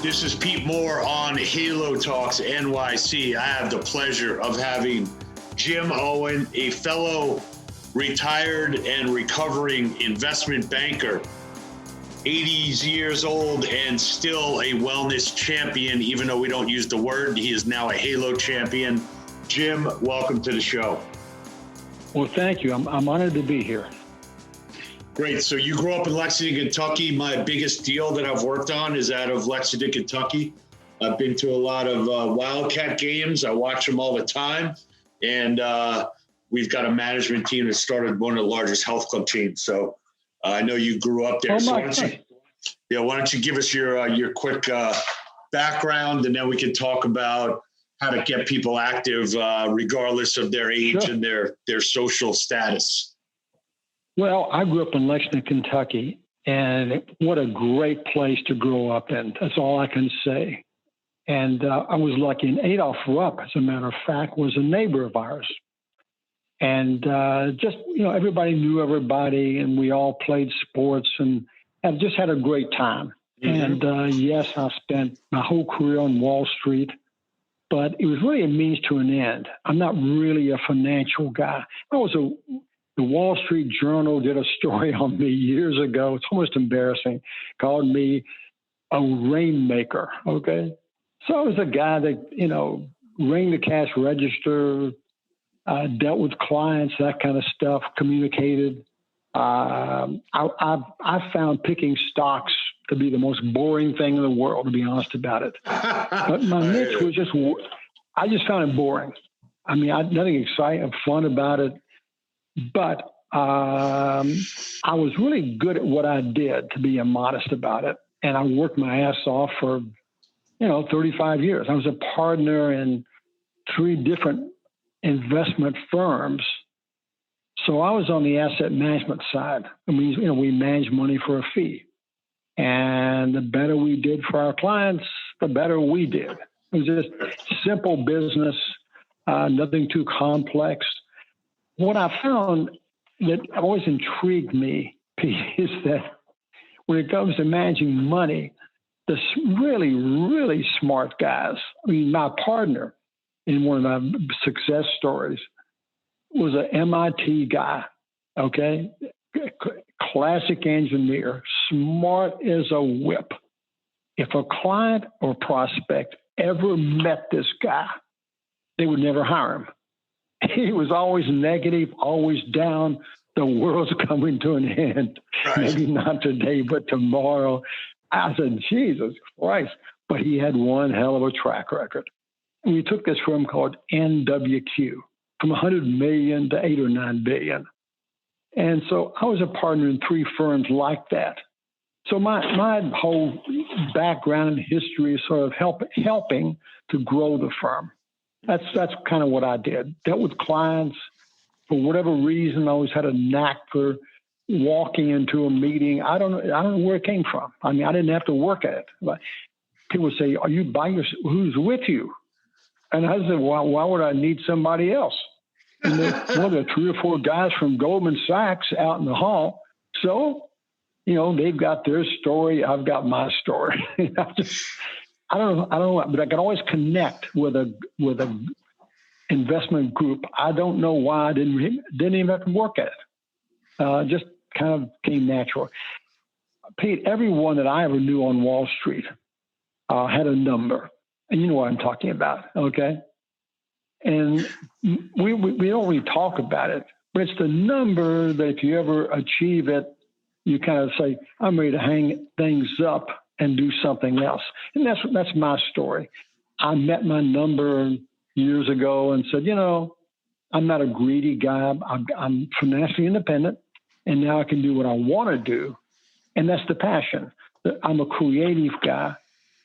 This is Pete Moore on Halo Talks NYC. I have the pleasure of having Jim Owen, a fellow retired and recovering investment banker, 80 years old and still a wellness champion, even though we don't use the word. He is now a Halo champion. Jim, welcome to the show. Well, thank you. I'm honored to be here. Great. So you grew up in Lexington, Kentucky. My biggest deal that I've worked on is out of Lexington, Kentucky. I've been to a lot of Wildcat games. I watch them all the time. And we've got a management team that started one of the largest health club chains. So I know you grew up there. So why don't you give us your quick background, and then we can talk about how to get people active regardless of their age and their social status. Well, I grew up in Lexington, Kentucky, and what a great place to grow up in. That's all I can say. And I was lucky. And Adolph Rupp, as a matter of fact, was a neighbor of ours. And everybody knew everybody, and we all played sports and just had a great time. Mm-hmm. And yes, I spent my whole career on Wall Street, but it was really a means to an end. I'm not really a financial guy. The Wall Street Journal did a story on me years ago. It's almost embarrassing. Called me a rainmaker. Okay. So I was a guy that, rang the cash register, dealt with clients, that kind of stuff, communicated. I found picking stocks to be the most boring thing in the world, to be honest about it. But my niche was I just found it boring. I mean, nothing exciting and fun about it. But I was really good at what I did, to be modest about it. And I worked my ass off for, 35 years. I was a partner in 3 different investment firms. So I was on the asset management side. I mean, we manage money for a fee. And the better we did for our clients, the better we did. It was just simple business, nothing too complex. What I found that always intrigued me, Pete, is that when it comes to managing money, the really, really smart guys, my partner in one of my success stories was an MIT guy, okay? Classic engineer, smart as a whip. If a client or prospect ever met this guy, they would never hire him. He was always negative, always down. The world's coming to an end. Right. Maybe not today, but tomorrow. I said, Jesus Christ. But he had one hell of a track record. And we took this firm called NWQ from 100 million to 8 or 9 billion. And so I was a partner in 3 firms like that. So my whole background and history is sort of helping to grow the firm. That's kind of what I did. Dealt with clients. For whatever reason, I always had a knack for walking into a meeting. I don't know where it came from. I mean, I didn't have to work at it. But people say, "Are you by yourself? Who's with you?" And I said, "Well, why would I need somebody else?" And there are 3 or 4 guys from Goldman Sachs out in the hall. So, they've got their story. I've got my story. I don't know, but I can always connect with a investment group. I don't know why I didn't even have to work at it. Just kind of came natural. Pete, everyone that I ever knew on Wall Street had a number, and you know what I'm talking about, okay? And we don't really talk about it, but it's the number that if you ever achieve it, you kind of say, I'm ready to hang things up and do something else. And that's my story. I met my number years ago and said, I'm not a greedy guy. I'm financially independent, and now I can do what I want to do. And that's the passion. I'm a creative guy.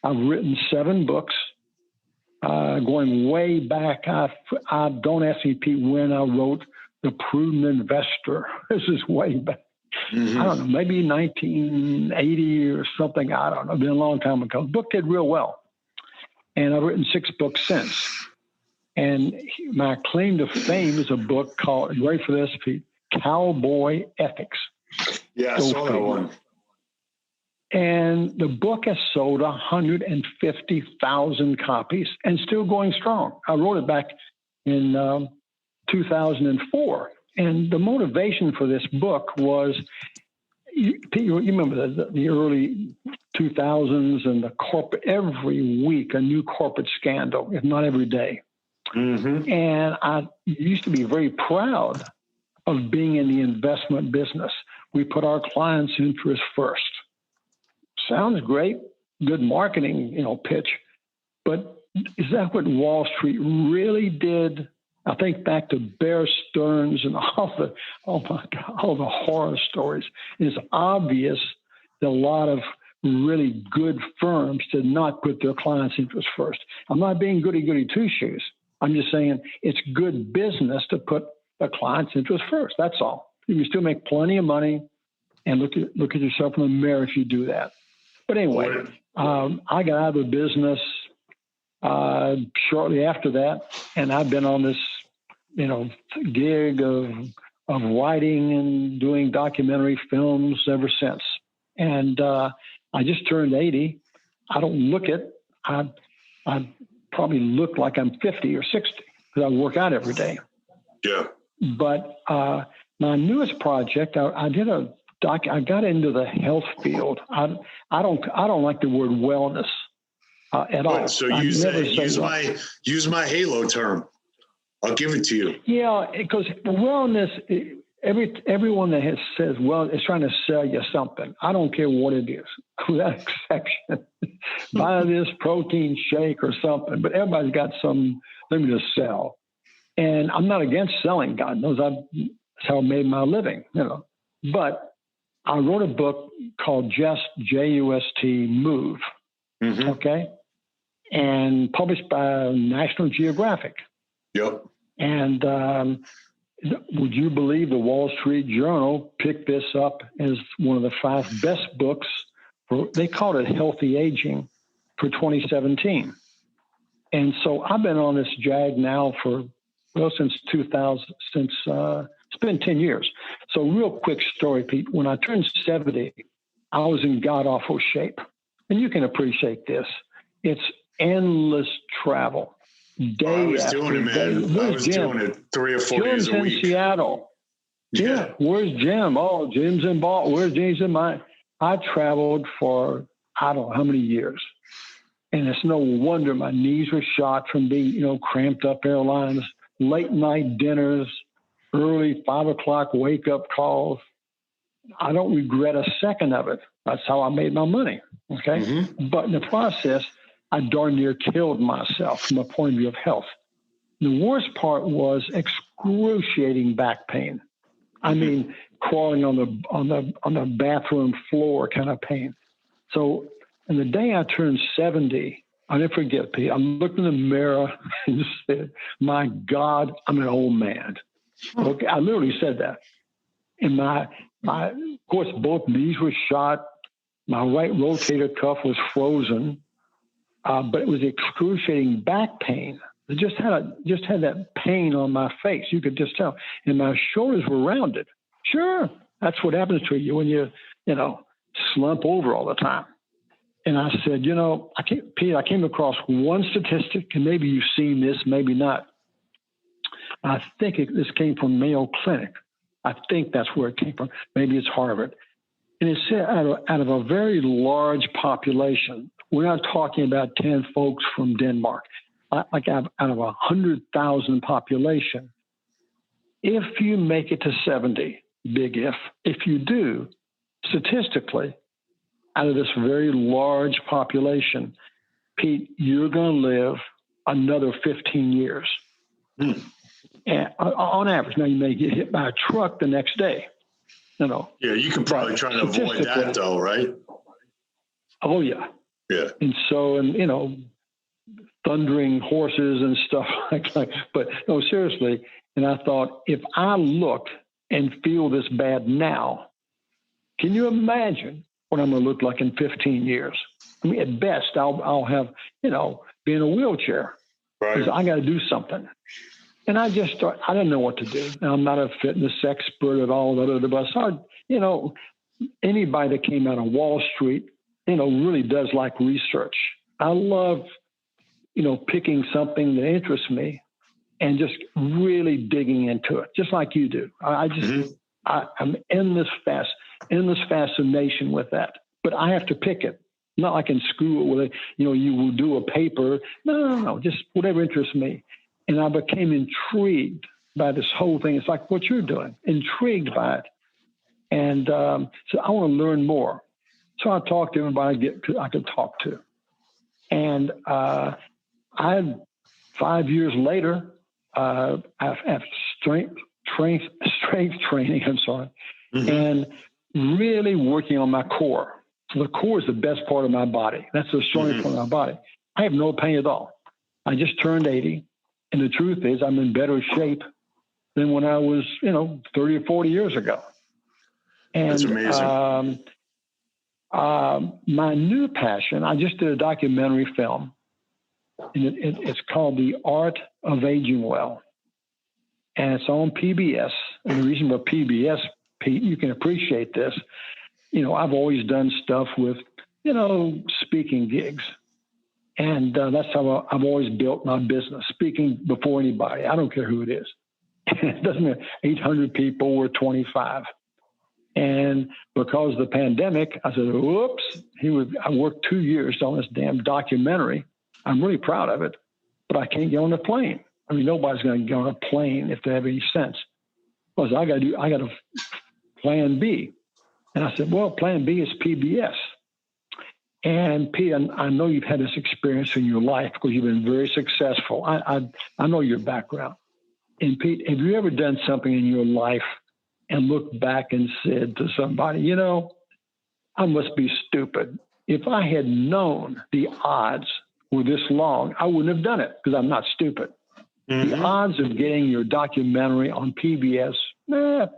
I've written 7 books, going way back. I don't ask me, Pete, when I wrote The Prudent Investor. This is way back. Mm-hmm. I don't know, maybe 1980 or something. I don't know. It's been a long time ago. The book did real well. And I've written 6 books since. And my claim to fame is a book called, you ready for this, Pete? Cowboy Ethics. Yeah, I saw that one. And the book has sold 150,000 copies and still going strong. I wrote it back in 2004. And the motivation for this book was, you remember the early 2000s and the corporate, every week a new corporate scandal, if not every day. Mm-hmm. And I used to be very proud of being in the investment business. We put our clients' interests first. Sounds great, good marketing, pitch, but is that what Wall Street really did? I think back to Bear Stearns and all the horror stories. It's obvious that a lot of really good firms did not put their clients' interests first. I'm not being goody two-shoes. I'm just saying it's good business to put the client's interest first. That's all. You can still make plenty of money and look at yourself in the mirror if you do that. But anyway, I got out of the business shortly after that, and I've been on this, gig of writing and doing documentary films ever since. And I just turned 80. I don't look it. I probably look like I'm 50 or 60 because I work out every day. Yeah. But my newest project, I did I got into the health field. I don't like the word wellness at all. So use my Halo term. I'll give it to you. Yeah, because wellness, everyone that says is trying to sell you something. I don't care what it is, without exception. Buy this protein shake or something, but everybody's got something to sell. And I'm not against selling. God knows that's how I made my living, But I wrote a book called Just J-U-S-T Move, mm-hmm. Okay, and published by National Geographic. Yep. And would you believe the Wall Street Journal picked this up as one of the 5 best books they called it Healthy Aging for 2017. And so I've been on this jag now since 2000, it's been 10 years. So real quick story, Pete. When I turned 70, I was in god-awful shape. And you can appreciate this. It's endless travel. I was doing it, man. I was doing it 3 or 4 days a week. Jim's in Seattle. Yeah. Where's Jim? Oh, Jim's in Boston. Where's James in mine? I traveled for, I don't know how many years. And it's no wonder my knees were shot from being, cramped up airlines, late night dinners, early 5 o'clock wake up calls. I don't regret a second of it. That's how I made my money. Okay. Mm-hmm. But in the process, I darn near killed myself from a point of view of health. The worst part was excruciating back pain. I mean, crawling on the bathroom floor kind of pain. So, and the day I turned 70, I'll never forget, Pete. I looked in the mirror and said, "My God, I'm an old man." Okay, I literally said that. And my of course, both knees were shot. My right rotator cuff was frozen. But it was excruciating back pain. I just had that pain on my face. You could just tell. And my shoulders were rounded. Sure, that's what happens to you when you slump over all the time. And I said, Pete, I came across one statistic, and maybe you've seen this, maybe not. I think this came from Mayo Clinic. I think that's where it came from. Maybe it's Harvard. And it said out of a very large population, we're not talking about 10 folks from Denmark, like out of 100,000 population. If you make it to 70, big if you do, statistically, out of this very large population, Pete, you're going to live another 15 years. And on average. Now, you may get hit by a truck the next day. Yeah, you can probably try to avoid that, though, right? Oh, yeah. Yeah. And so, thundering horses and stuff like that. But no, seriously. And I thought, if I look and feel this bad now, can you imagine what I'm going to look like in 15 years? I mean, at best, I'll have, be in a wheelchair. Right. Because I got to do something. And I just thought, I didn't know what to do. Now, I'm not a fitness expert at all. But I saw, anybody that came out of Wall Street really does like research. I love, picking something that interests me and just really digging into it, just like you do. I'm in this fascination with that, but I have to pick it. Not like in school where, you will do a paper. No, just whatever interests me. And I became intrigued by this whole thing. It's like what you're doing, intrigued by it. And so I want to learn more. So I talked to everybody I could talk to. And I had 5 years later, after strength training, and really working on my core. So the core is the best part of my body. That's the strongest part of my body. I have no pain at all. I just turned 80. And the truth is I'm in better shape than when I was, 30 or 40 years ago. And that's amazing. My new passion, I just did a documentary film, and it's called The Art of Aging Well. And it's on PBS. And the reason for PBS, Pete, you can appreciate this. I've always done stuff with, speaking gigs. And that's how I've always built my business, speaking before anybody. I don't care who it is. It doesn't matter, 800 people or 25. And because of the pandemic, I said, whoops. I worked 2 years on this damn documentary. I'm really proud of it, but I can't get on the plane. I mean, nobody's going to get on a plane if they have any sense. Because I got a plan B. And I said, well, plan B is PBS. And Pete, I know you've had this experience in your life because you've been very successful. I know your background. And Pete, have you ever done something in your life and looked back and said to somebody, I must be stupid. If I had known the odds were this long, I wouldn't have done it because I'm not stupid. The odds of getting your documentary on PBS, 1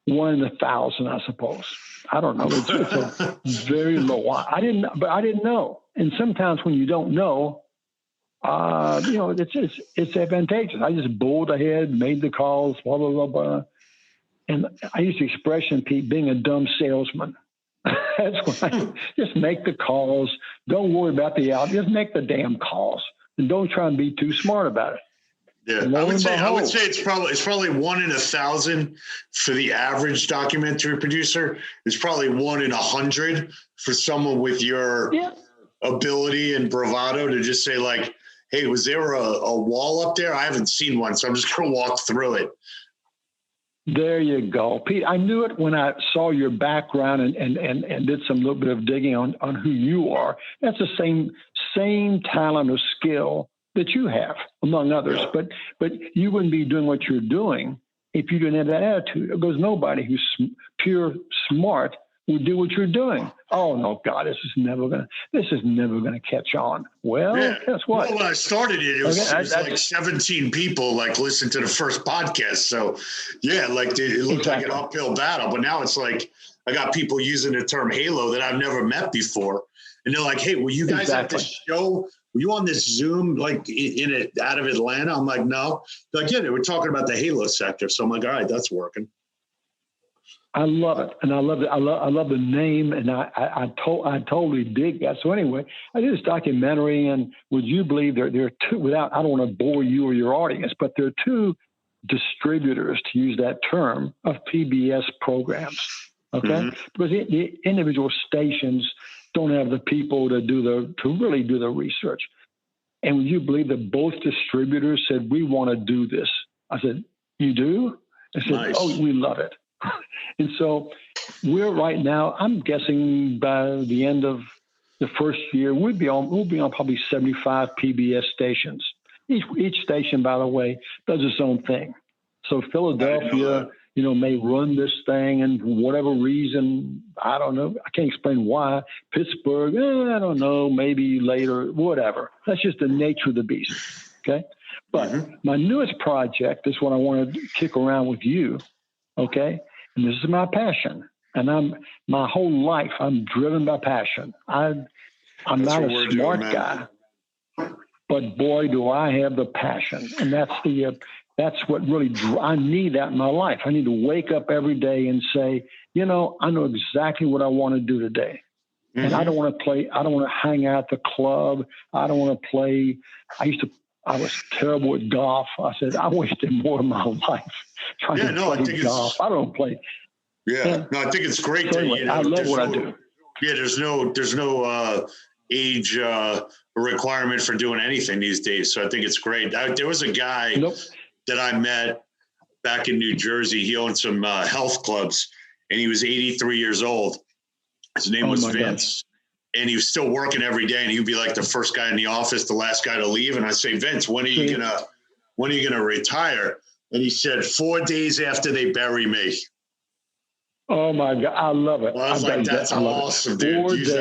in 1,000, I suppose. I don't know. It's a very low. I didn't know. And sometimes when you don't know, it's advantageous. I just bowled ahead, made the calls, blah, blah, blah, blah. And I use the expression, Pete, being a dumb salesman. That's why just make the calls. Don't worry about the out. Just make the damn calls. And don't try and be too smart about it. Yeah, I would say it's probably 1 in 1,000 for the average documentary producer. It's probably 1 in 100 for someone with your ability and bravado to just say like, hey, was there a wall up there? I haven't seen one, so I'm just going to walk through it. There you go, Pete. I knew it when I saw your background and did some little bit of digging on who you are. That's the same talent or skill that you have, among others. Yeah. But you wouldn't be doing what you're doing if you didn't have that attitude. Because nobody who's pure smart would do what you're doing. Oh no, God, this is never gonna catch on. Well, guess what? Well, when I started it was like 17 people listened to the first podcast. So yeah, it looked like an uphill battle. But now it's like I got people using the term halo that I've never met before. And they're like, hey, will you guys at this show? Were you on this Zoom out of Atlanta? I'm like, no. They're like, yeah, they were talking about the halo sector. So I'm like, all right, that's working. I love it, and I love it. I love the name, and I totally dig that. So anyway, I did this documentary, and would you believe there are two? I don't want to bore you or your audience, but there are 2 distributors, to use that term, of PBS programs. Okay, because the individual stations don't have the people to really do the research. And would you believe that both distributors said, we want to do this? I said, you do? I said, nice. Oh, we love it. And so we're right now, I'm guessing by the end of the first year, we'll be on probably 75 PBS stations. Each station, by the way, does its own thing. So Philadelphia, may run this thing, and for whatever reason, I don't know. I can't explain why. Pittsburgh, I don't know, maybe later, whatever. That's just the nature of the beast, okay? But my newest project is what I want to kick around with you, okay? And this is my passion. And my whole life, I'm driven by passion. I'm not a smart guy, but boy, do I have the passion. And that's what really, I need that in my life. I need to wake up every day and say, I know exactly what I want to do today. And I don't want to play. I don't want to hang out at the club. I don't want to play. I was terrible at golf. I said, I wasted more of my life trying to play golf. I don't play. Yeah. No, I think it's great. So anyway, I love what I do. Yeah. There's no age requirement for doing anything these days. So I think it's great. There was a guy that I met back in New Jersey. He owned some health clubs, and he was 83 years old. His name was Vince. And he was still working every day, and he'd be like the first guy in the office, the last guy to leave. And I say, Vince, when are you gonna retire? And he said, 4 days after they bury me. Oh my God, I love it. Well, I was like, that's awesome, dude. 4 days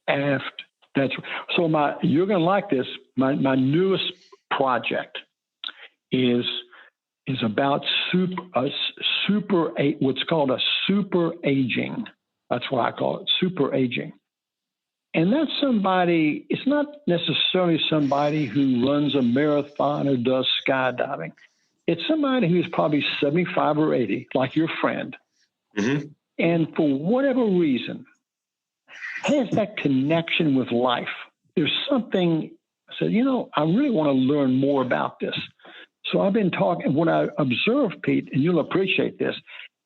after. That's so. You're gonna like this. My newest project is about what's called a super aging. That's what I call it, super aging. And that's somebody, it's not necessarily somebody who runs a marathon or does skydiving. It's somebody who's probably 75 or 80, like your friend. Mm-hmm. And for whatever reason, has that connection with life. There's something, I said, I really want to learn more about this. So I've been talking, when I observed, Pete, and you'll appreciate this,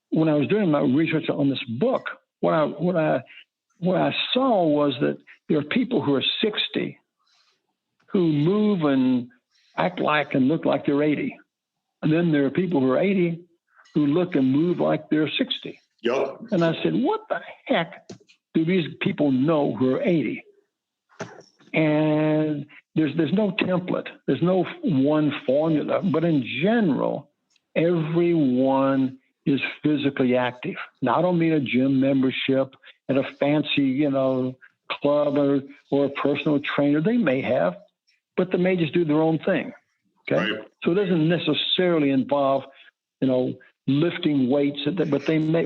when I was doing my research on this book, what I saw was that there are people who are 60 who move and act like and look like they're 80. And then there are people who are 80 who look and move like they're 60. Yep. And I said, what the heck do these people know who are 80? And there's no template. There's no one formula. But in general, everyone is physically active. Now, I don't mean a gym membership at a fancy, club or a personal trainer. They may have, but they may just do their own thing. Okay. Right. So it doesn't necessarily involve, lifting weights, but they may,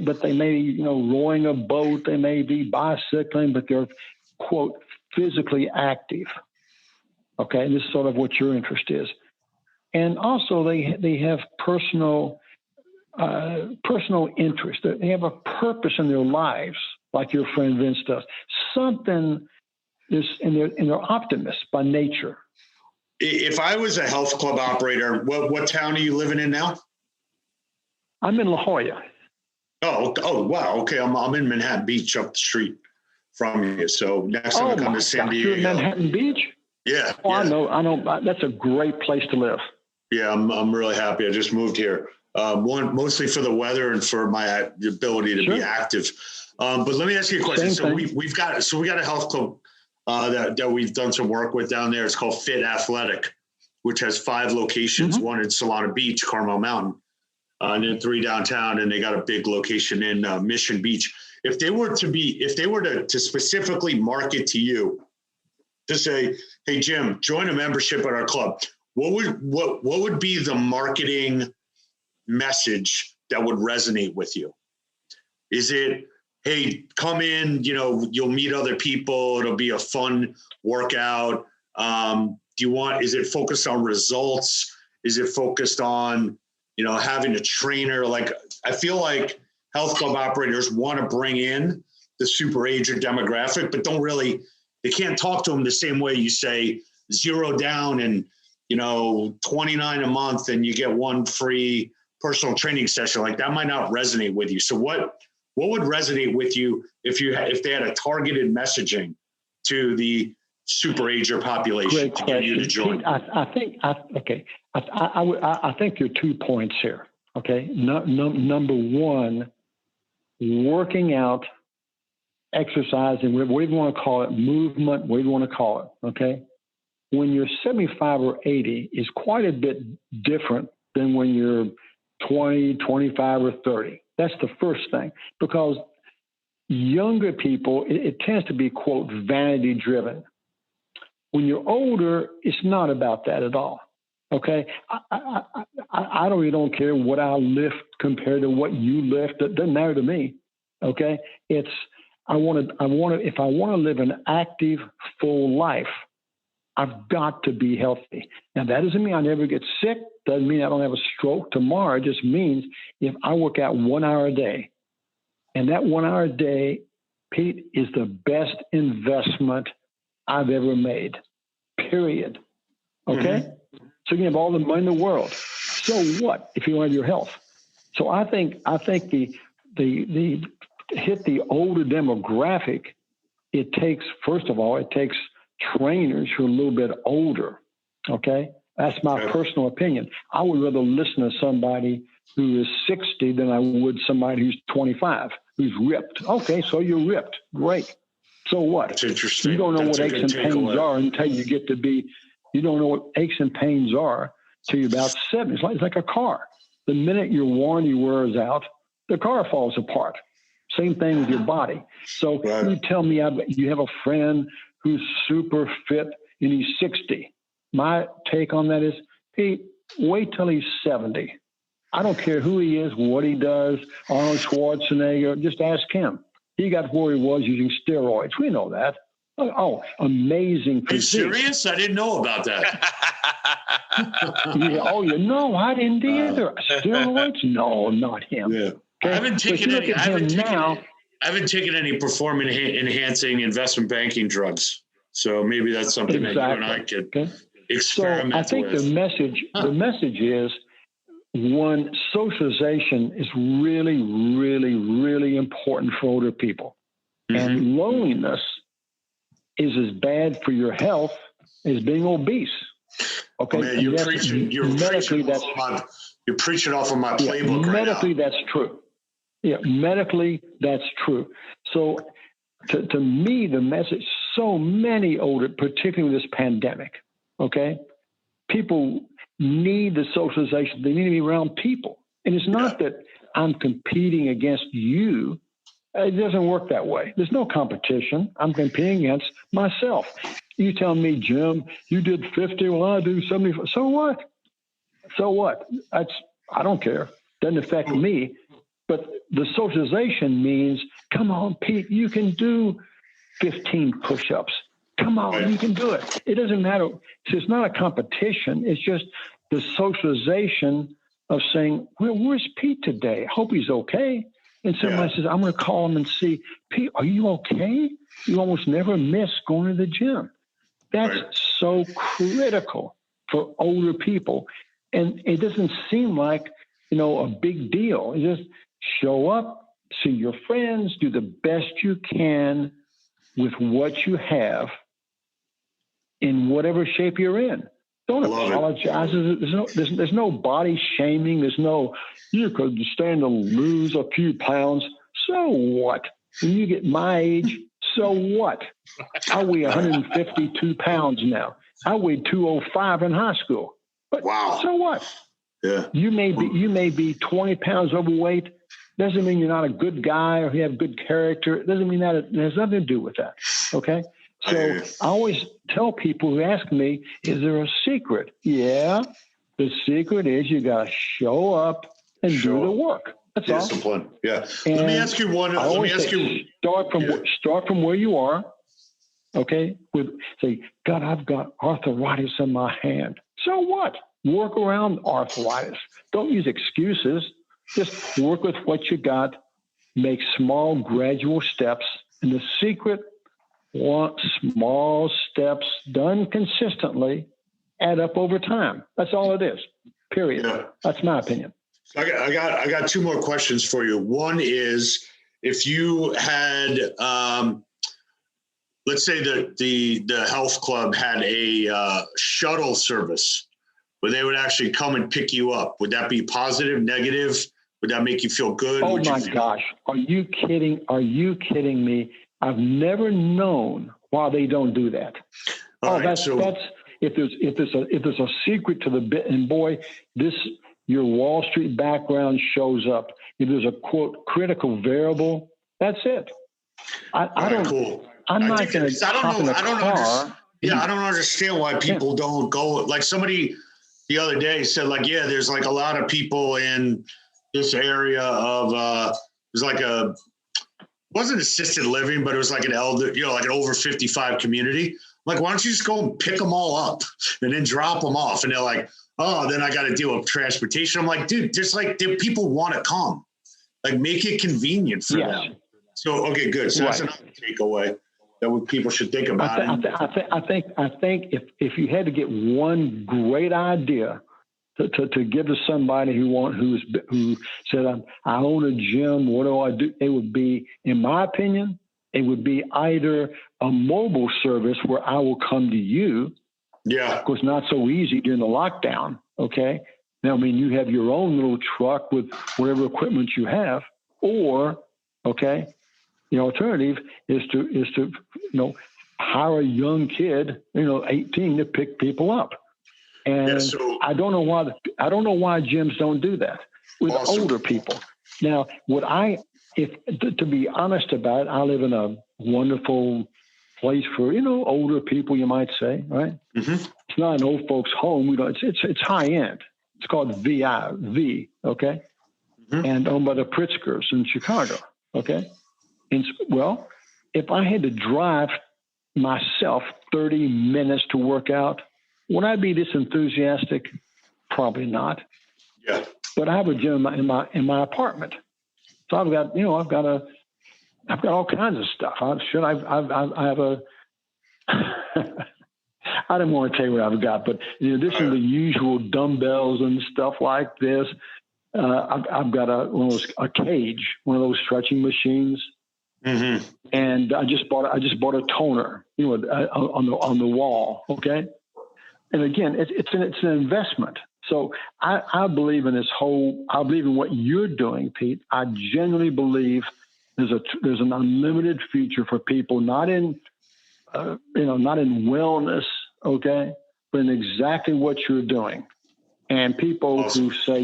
rowing a boat. They may be bicycling, but they're, quote, physically active. Okay. And this is sort of what your interest is. And also they have personal interest. They have a purpose in their lives, like your friend Vince does. Something is, and they're optimists by nature. If I was a health club operator, what town are you living in now? I'm in La Jolla. Oh, wow. Okay, I'm in Manhattan Beach, up the street from you. So next time I come to San Diego, you're in Manhattan Beach? Yeah. Oh, yeah. I know. That's a great place to live. Yeah, I'm really happy. I just moved here. Mostly for the weather and for my ability to be active. But let me ask you a question. We got a health club that we've done some work with down there. It's called Fit Athletic, which has 5 locations, one in Solana Beach, Carmel Mountain, and then 3 downtown, and they got a big location in Mission Beach. If they were to specifically market to you to say, hey, Jim, join a membership at our club, what would be the marketing message that would resonate with you? Is it, hey, come in, you'll meet other people, it'll be a fun workout? Is it focused on results? Is it focused on, having a trainer? Like, I feel like health club operators want to bring in the super ager demographic, but they can't talk to them the same way you say zero down and, $29 a month and you get 1 free personal training session. Like, that might not resonate with you. So what would resonate with you if they had a targeted messaging to the super ager population to get you to join? Pete, I think there are 2 points here. Okay. Number one, working out, exercising, whatever you want to call it, movement, whatever you want to call it. Okay. When you're 75 or 80 is quite a bit different than when you're 20, 25, or 30. That's the first thing, because younger people, it tends to be, quote, vanity driven. When you're older, it's not about that at all. Okay. I don't care what I lift compared to what you lift. It doesn't matter to me. Okay. If I want to live an active, full life, I've got to be healthy. Now, that doesn't mean I never get sick. Doesn't mean I don't have a stroke tomorrow. It just means if I work out 1 hour a day, and that 1 hour a day Pete, is the best investment I've ever made, period. Okay? Mm-hmm. So you can have all the money in the world. So what if you don't have your health? So I think the hit the older demographic, it takes, first of all, it takes trainers who are a little bit older. Okay? That's my personal opinion. I would rather listen to somebody who is 60 than I would somebody who's 25, who's ripped. Okay, so you're ripped. Great. So what? That's interesting. You don't know what aches and pains are until you get to be, you don't know what aches and pains are till you're about 70. It's like a car. The minute your warranty wears out, the car falls apart. Same thing with your body. So you tell me you have a friend who's super fit and he's 60. My take on that is, Pete, wait till he's 70. I don't care who he is, what he does, Arnold Schwarzenegger, just ask him. He got where he was using steroids. We know that. Oh, amazing physique. Are you serious? I didn't know about that. No, I didn't either. Steroids? No, not him. Yeah. Okay? I haven't taken any performance enhancing investment banking drugs. So maybe that's something that you and I could experiment with. So I think the message is, one, socialization is really, really, really important for older people. Mm-hmm. And loneliness is as bad for your health as being obese. Okay, man, you're preaching off of my playbook right now. Medically, that's true. Yeah, medically, that's true. So to me, the message, so many older, particularly with this pandemic, okay, people need the socialization. They need to be around people. And it's not that I'm competing against you. It doesn't work that way. There's no competition. I'm competing against myself. You tell me, Jim, you did 50, well, I do 75. So what? So what? I don't care. Doesn't affect me. But the socialization means, come on, Pete, you can do 15 push-ups. Come on, you can do it. It doesn't matter. It's not a competition. It's just the socialization of saying, well, where's Pete today? I hope he's okay. And somebody says, I'm going to call him and see, Pete, are you okay? You almost never miss going to the gym. That's so critical for older people. And it doesn't seem like, a big deal. You just show up, see your friends, do the best you can with what you have in whatever shape you're in. Don't apologize. There's no body shaming. There's no, you could stand to lose a few pounds. So what? When you get my age, so what? I weigh 152 pounds now. I weighed 205 in high school. But so what? Yeah. You may be 20 pounds overweight. Doesn't mean you're not a good guy or you have good character. It doesn't mean that. It has nothing to do with that. Okay? So I always tell people who ask me, is there a secret? Yeah. The secret is you got to show up and do the work. That's discipline. All. Yeah. And let me ask you one. Start from where you are. Okay. Say, God, I've got arthritis in my hand. So what? Work around arthritis. Don't use excuses. Just work with what you got. Make small, gradual steps. And the secret, small steps done consistently add up over time. That's all it is. Period. Yeah. That's my opinion. I got two more questions for you. One is, if you had, let's say the health club had a shuttle service where they would actually come and pick you up. Would that be positive, negative? Would that make you feel good? Oh my gosh. Are you kidding? Are you kidding me? I've never known why they don't do that. That's if there's a secret to the bit, and boy, your Wall Street background shows up. If there's a quote critical variable, that's it. I don't understand why people don't go. Like somebody the other day said, like, yeah, there's like a lot of people in this area of it wasn't assisted living, but it was like an elder, like an over 55 community. Like, why don't you just go and pick them all up and then drop them off? And they're like, oh, then I got to deal with transportation. I'm like, dude, people want to come. Like, make it convenient for them. So, okay, good. So that's Right. another takeaway that people should think about. I think if you had to get one great idea to give to somebody who said, I own a gym, what do I do? It would be, in my opinion, it would be either a mobile service where I will come to you. Yeah. Of course, not so easy during the lockdown. Okay. Now, I mean, you have your own little truck with whatever equipment you have, or, okay, the alternative is to hire a young kid, 18, to pick people up. And I don't know why gyms don't do that with older people. Now, to be honest about it, I live in a wonderful place for, older people, you might say, right? Mm-hmm. It's not an old folks home. It's high end. It's called V, okay? Mm-hmm. And owned by the Pritzkers in Chicago, okay? And, well, if I had to drive myself 30 minutes to work out, would I be this enthusiastic? Probably not. Yeah. But I have a gym in my apartment, so I've got all kinds of stuff. I have a. I don't want to tell you what I've got, but in addition to the usual dumbbells and stuff like this, I've got a cage, one of those stretching machines. Mm-hmm. And I just bought a toner, on the wall. Okay. And again, it's an investment. So I believe in I believe in what you're doing, Pete. I genuinely believe there's an unlimited future for people, not in wellness, okay, but in exactly what you're doing. And people who say,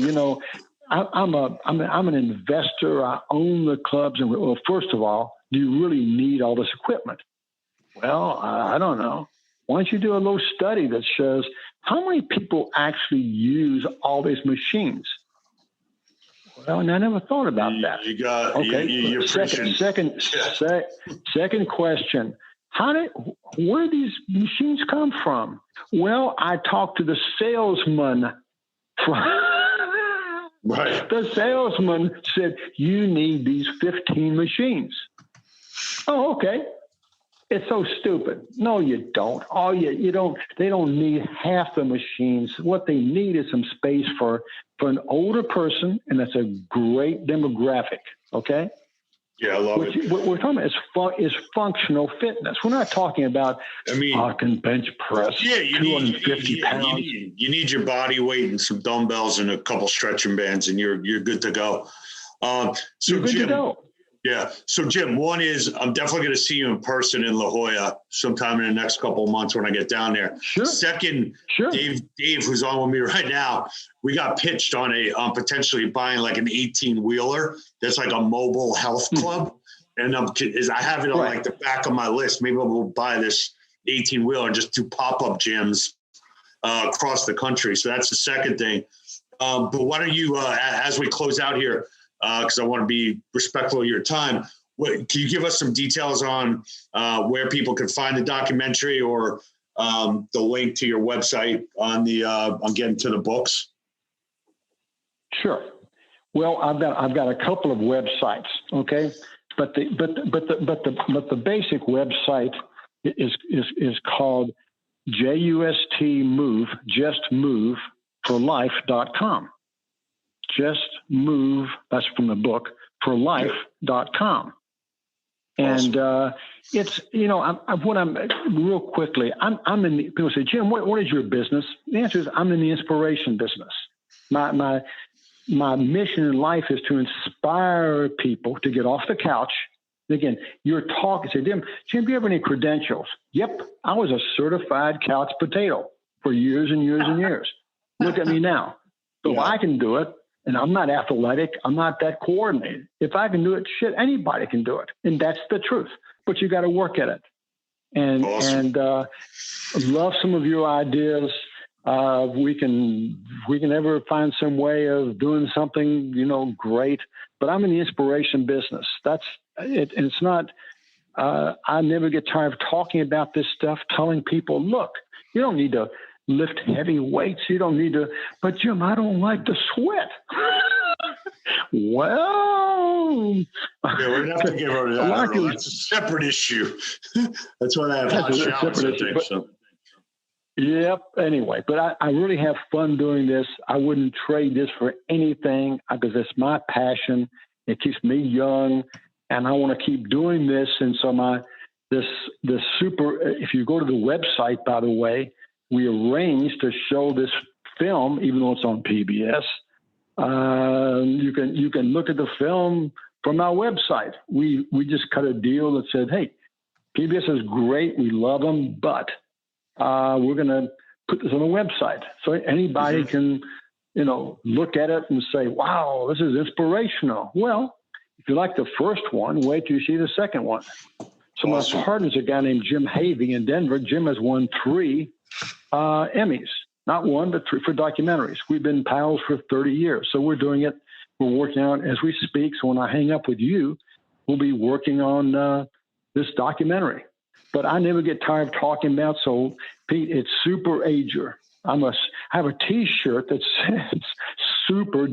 I'm an investor. I own the clubs. And well, first of all, do you really need all this equipment? Well, I don't know. Why don't you do a little study that shows how many people actually use all these machines? Well, and I never thought about that. You got okay. You're Second question: where do these machines come from? Well, I talked to the salesman. Right. The salesman said, you need these 15 machines. Oh, okay. It's so stupid. No, you don't. You don't. They don't need half the machines. What they need is some space for an older person, and that's a great demographic. Okay. Yeah, I love it. What we're talking about is functional fitness. We're not talking about I can bench press 250 pounds. You need your body weight and some dumbbells and a couple stretching bands, and you're good to go. So you're good Jim, to go. Yeah. So Jim, one is I'm definitely going to see you in person in La Jolla sometime in the next couple of months when I get down there. Sure. Second, sure. Dave, who's on with me right now, we got pitched on potentially buying like an 18-wheeler that's like a mobile health club. And I have it on like the back of my list. Maybe we'll buy this 18-wheeler and just do pop-up gyms across the country. So that's the second thing. But why don't you, as we close out here, because I want to be respectful of your time, can you give us some details on where people can find the documentary or the link to your website on getting to the books? Sure. Well, I've got a couple of websites. Okay. But the basic website is called JUST JustMoveForLife.com. Just move, that's from the book, forlife.com. And it's, I'm real quickly, I'm in people say, Jim, what is your business? The answer is I'm in the inspiration business. My mission in life is to inspire people to get off the couch. Again, you're talking, say, Jim, do you have any credentials? Yep. I was a certified couch potato for years and years and years. Look at me now. So if I can do it, and I'm not athletic, I'm not that coordinated. If I can do it, anybody can do it. And that's the truth. But you got to work at it. And love some of your ideas. We can ever find some way of doing something, great. But I'm in the inspiration business. That's it. And it's not. I never get tired of talking about this stuff. Telling people, look, you don't need to lift heavy weights. You don't need to. But Jim, I don't like to sweat. Well, Yeah, we're gonna have to give her that. Like That's a separate issue. That's why I have hot That's a showers, I separate issue, think. but- So. Yep. Anyway, but I really have fun doing this. I wouldn't trade this for anything because it's my passion. It keeps me young, and I want to keep doing this. And so this super. If you go to the website, by the way, we arranged to show this film, even though it's on PBS. You can look at the film from our website. We just cut a deal that said, hey, PBS is great. We love them, but we're going to put this on the website so anybody can, look at it and say, wow, this is inspirational. Well, if you like the first one, wait till you see the second one. So Awesome. my partner's a guy named Jim Havey in Denver. Jim has won 3 Emmys, not 1, but 3 for documentaries. We've been pals for 30 years. So we're doing it. We're working on it as we speak. So when I hang up with you, we'll be working on this documentary. But I never get tired of talking about. So, Pete, it's Super Ager. I have a T-shirt that says Super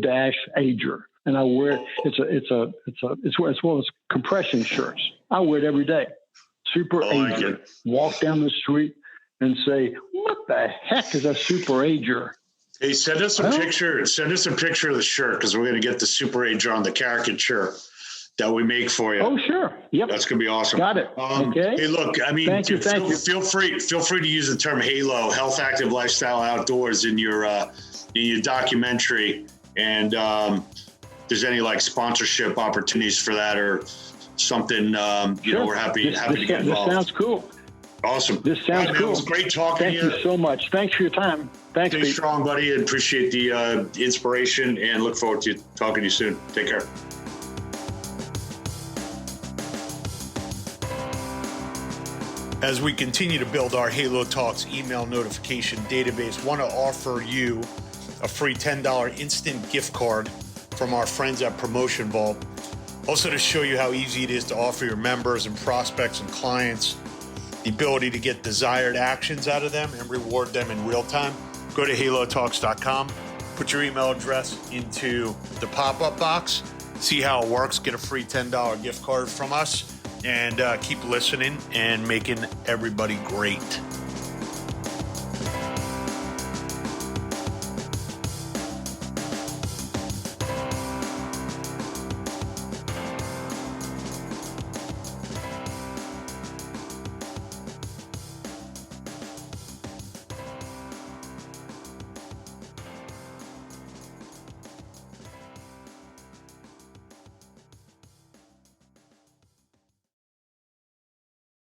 Ager, and I wear it. It's one of those compression shirts. I wear it every day. Super Ager. Walk down the street and say, "What the heck is a Super Ager?" Hey, send us a picture. Send us a picture of the shirt because we're going to get the Super Ager on the caricature that we make for you. Oh, sure. Yep. That's going to be awesome. Got it. Okay. Hey, look, I mean, Thank you. Feel free to use the term HALO, Health, Active, Lifestyle, Outdoors in your documentary. And if there's any like sponsorship opportunities for that or something, we're happy to get involved. This sounds cool. Awesome. This sounds cool. It was great talking to you. Thank you so much. Thanks for your time. Thanks, Stay Pete. strong, buddy, and appreciate the inspiration and look forward to talking to you soon. Take care. As we continue to build our Halo Talks email notification database, want to offer you a free $10 instant gift card from our friends at Promotion Vault. Also to show you how easy it is to offer your members and prospects and clients the ability to get desired actions out of them and reward them in real time. Go to halotalks.com, put your email address into the pop-up box, see how it works, get a free $10 gift card from us, and keep listening and making everybody great.